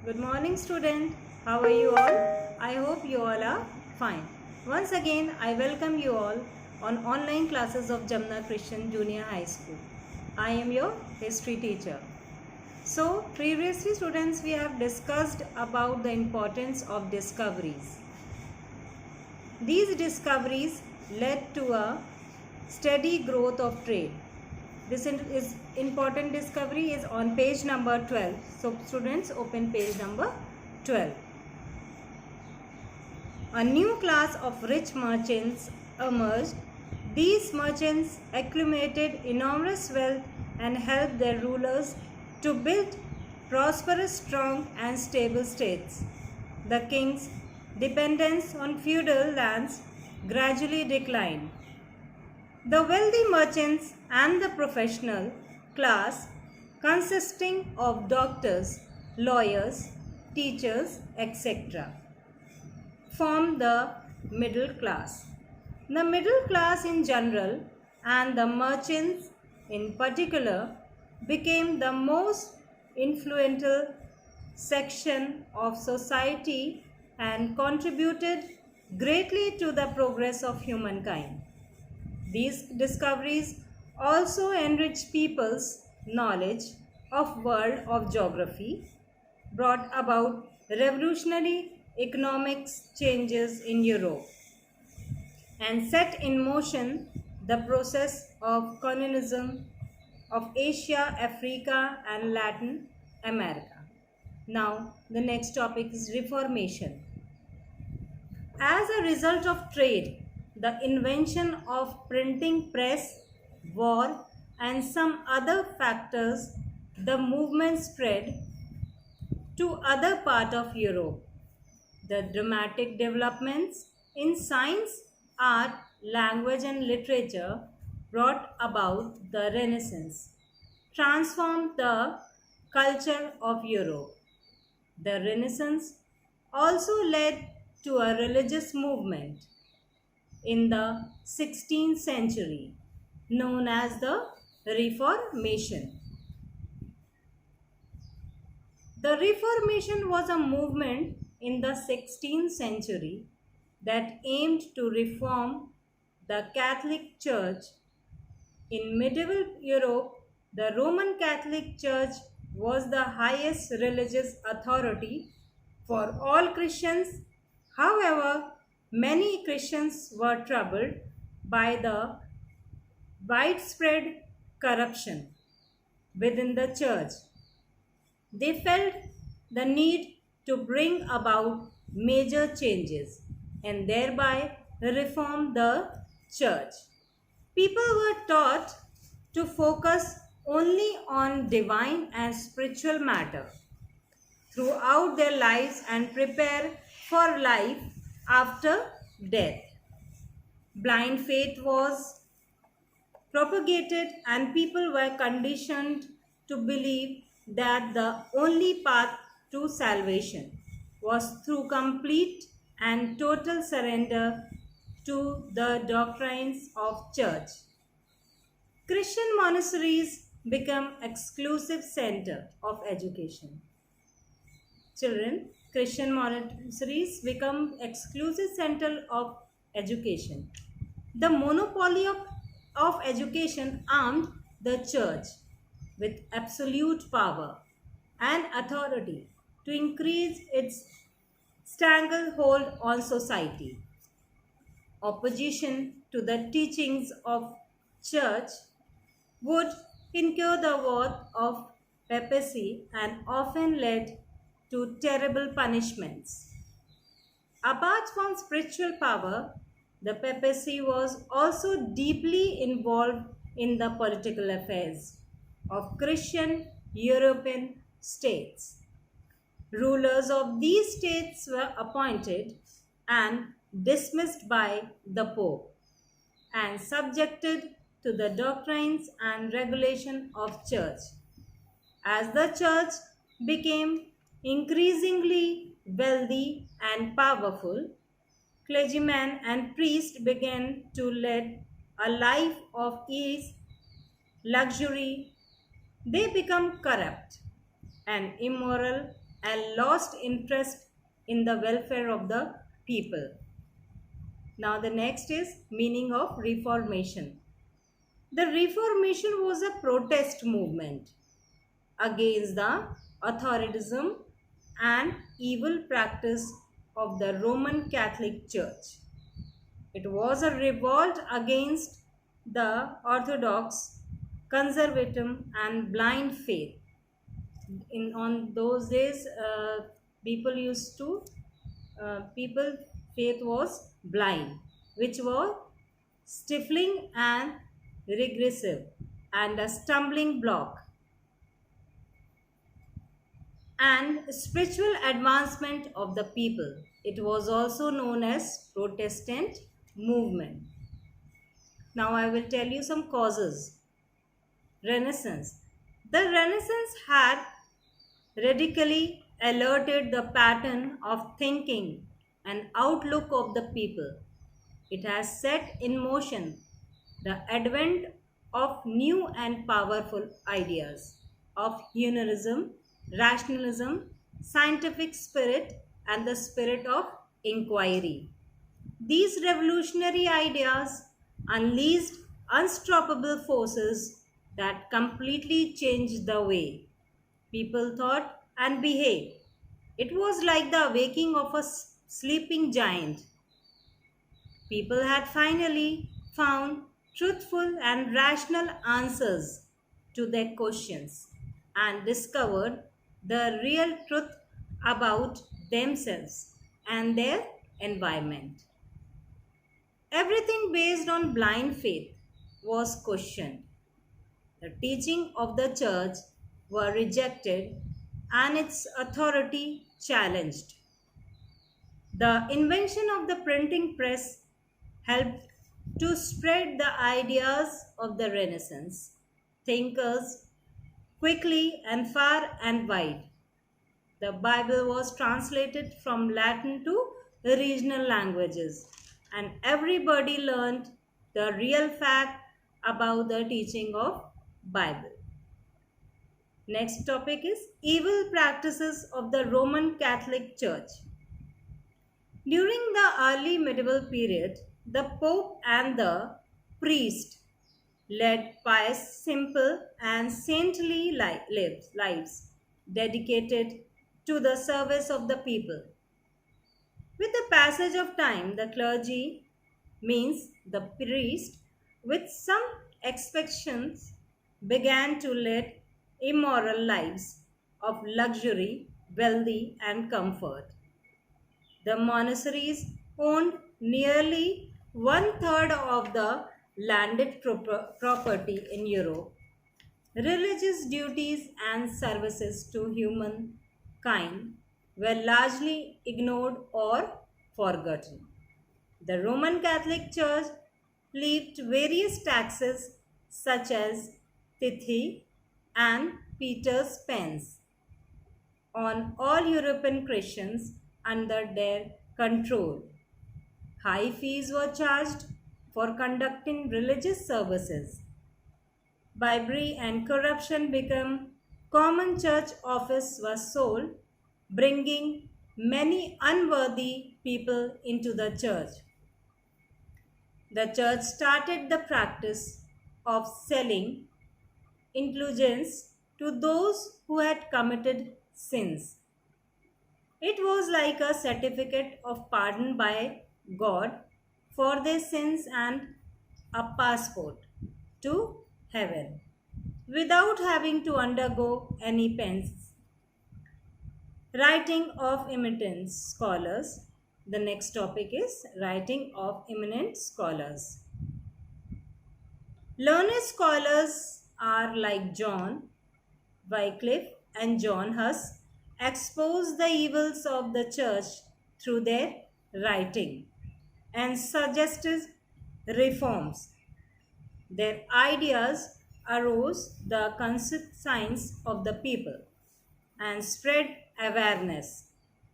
Good morning, student. How are you all? I hope you all are fine. Once again, I welcome you all on online classes of Jamna Christian Junior High School. I am your history teacher. So, previously, students, we have discussed about the importance of discoveries. These discoveries led to a steady growth of trade. This is important discovery is on page number 12. So students, open page number 12. A new class of rich merchants emerged. These merchants accumulated enormous wealth and helped their rulers to build prosperous, strong and stable states. The king's dependence on feudal lands gradually declined. The wealthy merchants and the professional class, consisting of doctors, lawyers, teachers, etc., formed the middle class. The middle class in general and the merchants in particular became the most influential section of society and contributed greatly to the progress of humankind. These discoveries also enriched people's knowledge of world of geography, brought about revolutionary economics changes in Europe, and set in motion the process of colonialism of Asia, Africa and Latin America. Now the next topic is Reformation. As a result of trade, the invention of printing press, war, and some other factors, the movement spread to other part of Europe. The dramatic developments in science, art, language, and literature brought about the Renaissance, transformed the culture of Europe. The Renaissance also led to a religious movement in the 16th century known as the Reformation. The Reformation was a movement in the 16th century that aimed to reform the Catholic Church. In medieval Europe, the Roman Catholic Church was the highest religious authority for all Christians. However, many Christians were troubled by the widespread corruption within the church. They felt the need to bring about major changes and thereby reform the church. People were taught to focus only on divine and spiritual matter throughout their lives and prepare for life after death. Blind faith was propagated and people were conditioned to believe that the only path to salvation was through complete and total surrender to the doctrines of church. Christian monasteries become exclusive center of education. Children, Christian monasteries become exclusive center of education. The monopoly of education armed the church with absolute power and authority to increase its stranglehold on society. Opposition to the teachings of church would incur the wrath of papacy and often led to terrible punishments. Apart from spiritual power, the papacy was also deeply involved in the political affairs of Christian European states. Rulers of these states were appointed and dismissed by the Pope and subjected to the doctrines and regulation of church. As the church became increasingly wealthy and powerful, clergymen and priests began to lead a life of ease, luxury. They become corrupt and immoral and lost interest in the welfare of the people. Now the next is meaning of Reformation. The Reformation was a protest movement against the authoritarianism and evil practice of the Roman Catholic Church. It was a revolt against the orthodox, conservative, and blind faith. In on those days, people used to people faith was blind, which was stifling and regressive and a stumbling block and spiritual advancement of the people. It was also known as Protestant movement. Now I will tell you some causes. Renaissance. The Renaissance had radically alerted the pattern of thinking and outlook of the people. It has set in motion the advent of new and powerful ideas of humanism, rationalism, scientific spirit, and the spirit of inquiry. These revolutionary ideas unleashed unstoppable forces that completely changed the way people thought and behaved. It was like the waking of a sleeping giant. People had finally found truthful and rational answers to their questions and discovered the real truth about themselves and their environment. Everything based on blind faith was questioned. The teaching of the church were rejected and its authority challenged. The invention of the printing press helped to spread the ideas of the Renaissance thinkers quickly and far and wide. The Bible was translated from Latin to regional languages, and everybody learned the real fact about the teaching of Bible. Next topic is evil practices of the Roman Catholic Church. During the early medieval period, the Pope and the priest led pious, simple, and saintly lives dedicated to the service of the people. With the passage of time, the clergy, means the priest, with some expectations, began to lead immoral lives of luxury, wealthy, and comfort. The monasteries owned nearly one third of the landed property in Europe. Religious duties and services to humankind were largely ignored or forgotten. The Roman Catholic Church levied various taxes such as Tithi and Peter's pence on all European Christians under their control. High fees were charged for conducting religious services. Bribery and corruption became common. Church office was sold, bringing many unworthy people into the church. The church started the practice of selling indulgence to those who had committed sins. It was like a certificate of pardon by God for their sins and a passport to heaven without having to undergo any penance. Writing of eminent scholars. The next topic is writing of eminent scholars. Learned scholars are like John Wycliffe and John Huss expose the evils of the church through their writing and suggested reforms. Their ideas arose the conscience of the people and spread awareness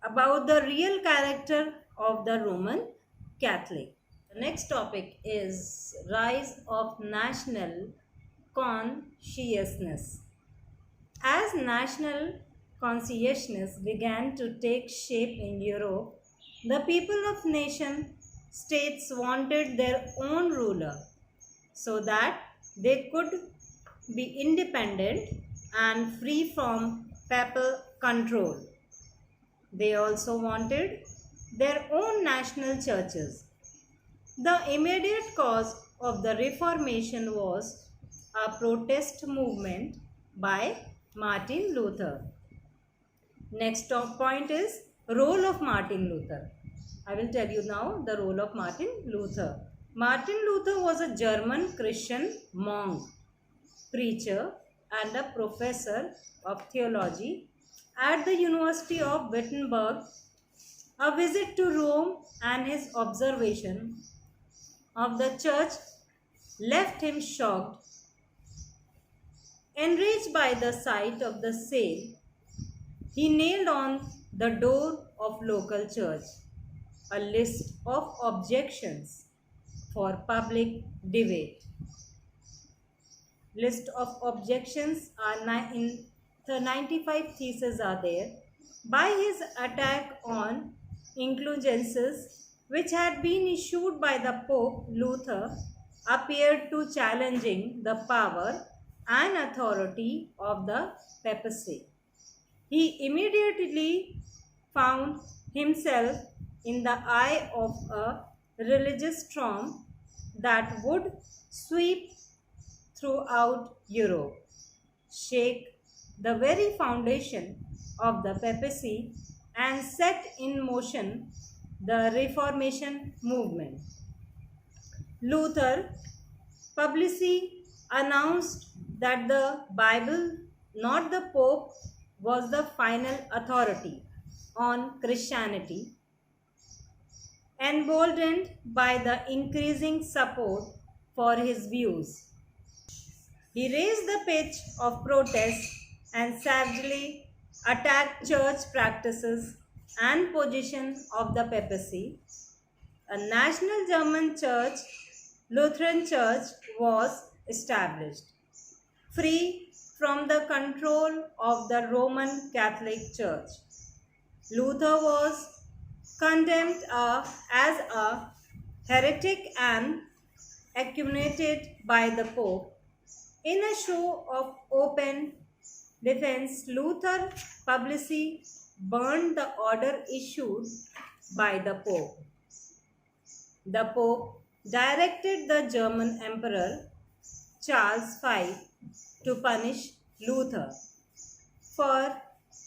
about the real character of the Roman Catholic. The next topic is rise of national consciousness. As national consciousness began to take shape in Europe, the people of nation states wanted their own ruler so that they could be independent and free from papal control. They also wanted their own national churches. The immediate cause of the Reformation was a protest movement by Martin Luther. Next top point is role of Martin Luther. I will tell you now the role of Martin Luther. Martin Luther was a German Christian monk, preacher and a professor of theology at the University of Wittenberg. A visit to Rome and his observation of the church left him shocked. Enraged by the sight of the sale, he nailed on the door of local church a list of objections for public debate. List of objections are in the 95 theses are there. By his attack on indulgences which had been issued by the Pope, Luther appeared to challenging the power and authority of the papacy. He immediately found himself in the eye of a religious storm that would sweep throughout Europe, shake the very foundation of the papacy, and set in motion the Reformation movement. Luther publicly announced that the Bible, not the Pope, was the final authority on Christianity. Emboldened by the increasing support for his views, he raised the pitch of protest and savagely attacked church practices and position of the papacy. A national German church, Lutheran Church, was established, free from the control of the Roman Catholic Church. Luther was condemned as a heretic and excommunicated by the Pope. In a show of open defense, Luther publicly burned the order issued by the Pope. The Pope directed the German Emperor Charles V to punish Luther. For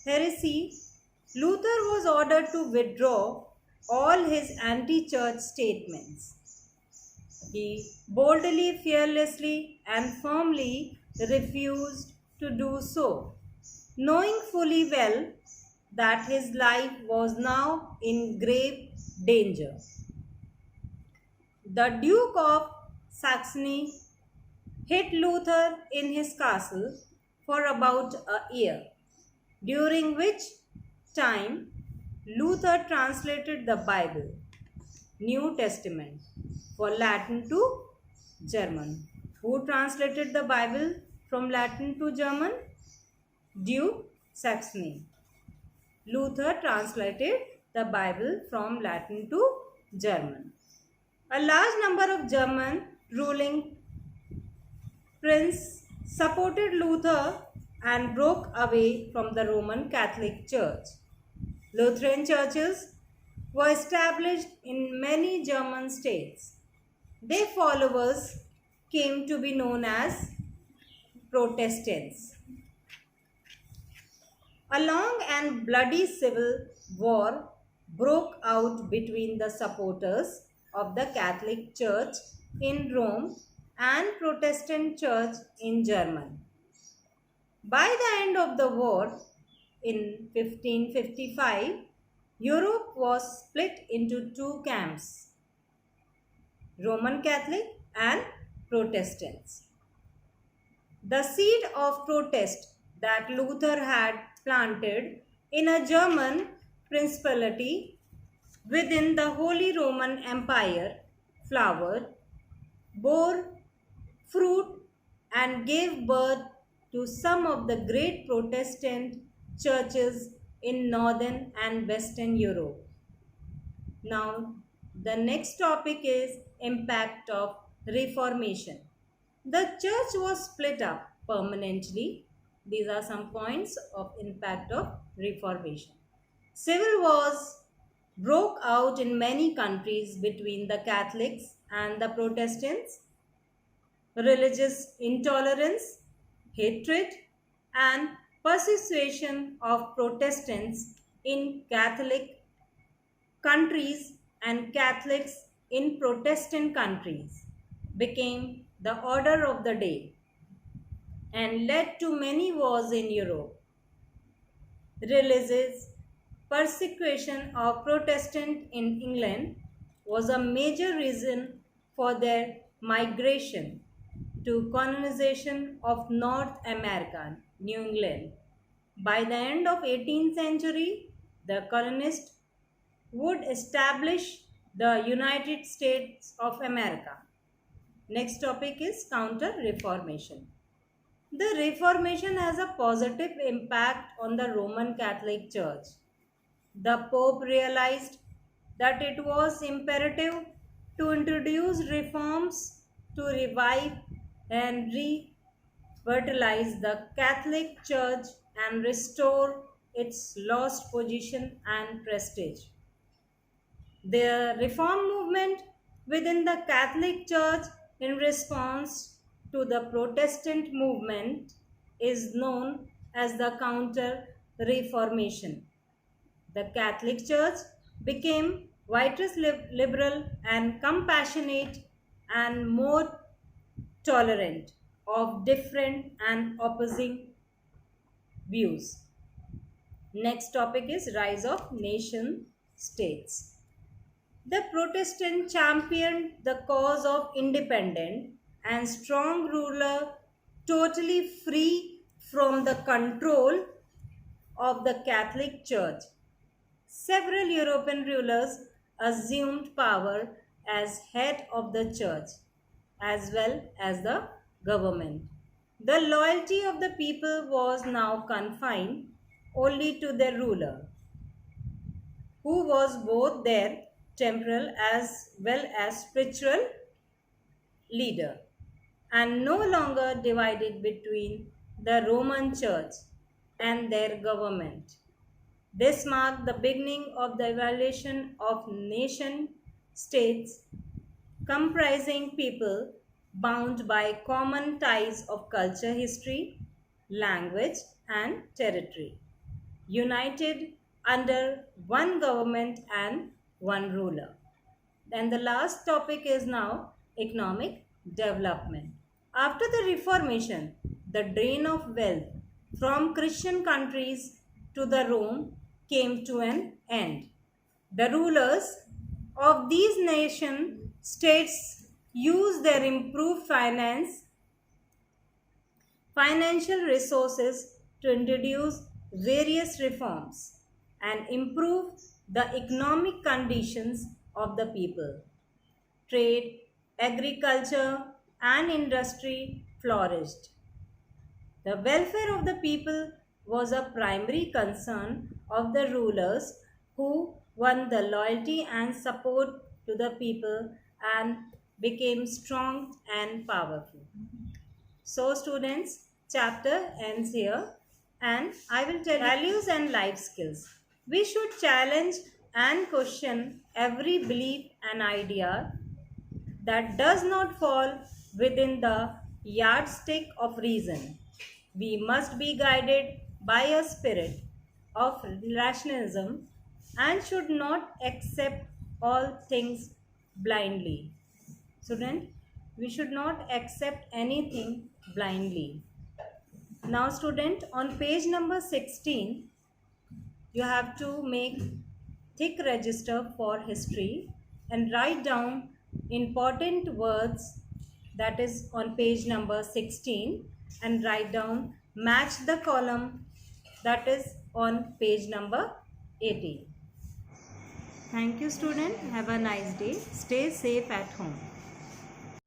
heresy, Luther was ordered to withdraw all his anti-church statements. He boldly, fearlessly, and firmly refused to do so, knowing fully well that his life was now in grave danger. The Duke of Saxony hid Luther in his castle for about a year, during which time Luther translated the Bible, New Testament, for Latin to German. Who translated the Bible from Latin to German? Duke Saxony. Luther translated the Bible from Latin to German. A large number of German ruling princes supported Luther and broke away from the Roman Catholic Church. Lutheran churches were established in many German states. Their followers came to be known as Protestants. A long and bloody civil war broke out between the supporters of the Catholic Church in Rome and Protestant Church in Germany. By the end of the war, in 1555, Europe was split into two camps, Roman Catholic and Protestants. The seed of protest that Luther had planted in a German principality within the Holy Roman Empire flowered, bore fruit, and gave birth to some of the great Protestant churches in Northern and Western Europe. Now, the next topic is impact of Reformation. The church was split up permanently. These are some points of impact of Reformation. Civil wars broke out in many countries between the Catholics and the Protestants. Religious intolerance, hatred, and persecution of Protestants in Catholic countries and Catholics in Protestant countries became the order of the day and led to many wars in Europe. Religious persecution of Protestant in England was a major reason for their migration to colonization of North America, New England. By the end of 18th century, the colonists would establish the United States of America. Next topic is Counter-Reformation. The Reformation has a positive impact on the Roman Catholic Church. The Pope realized that it was imperative to introduce reforms to revive and revitalize the Catholic Church and restore its lost position and prestige. The reform movement within the Catholic Church in response to the Protestant movement is known as the Counter Reformation. The Catholic Church became vigorous, liberal, and compassionate and more tolerant of different and opposing views. Next topic is rise of nation states. The Protestant championed the cause of independent and strong ruler totally free from the control of the Catholic Church. Several European rulers assumed power as head of the church as well as the government. The loyalty of the people was now confined only to their ruler, who was both their temporal as well as spiritual leader, and no longer divided between the Roman Church and their government. This marked the beginning of the evolution of nation states comprising people bound by common ties of culture, history, language, and territory, united under one government and one ruler. Then the last topic is now economic development. After the Reformation, the drain of wealth from Christian countries to the Rome came to an end. The rulers of these nation states used their improved financial resources to introduce various reforms and improve the economic conditions of the people. Trade, agriculture, and industry flourished. The welfare of the people was a primary concern of the rulers who won the loyalty and support to the people and became strong and powerful. So students, chapter ends here and I will tell you values and life skills. We should challenge and question every belief and idea that does not fall within the yardstick of reason. We must be guided by a spirit of rationalism and should not accept all things blindly. Student, we should not accept anything blindly. Now student, on page number 16, you have to make thick register for history and write down important words, that is on page number 16, and write down match the column, that is on page number 18. Thank you student. Have a nice day. Stay safe at home.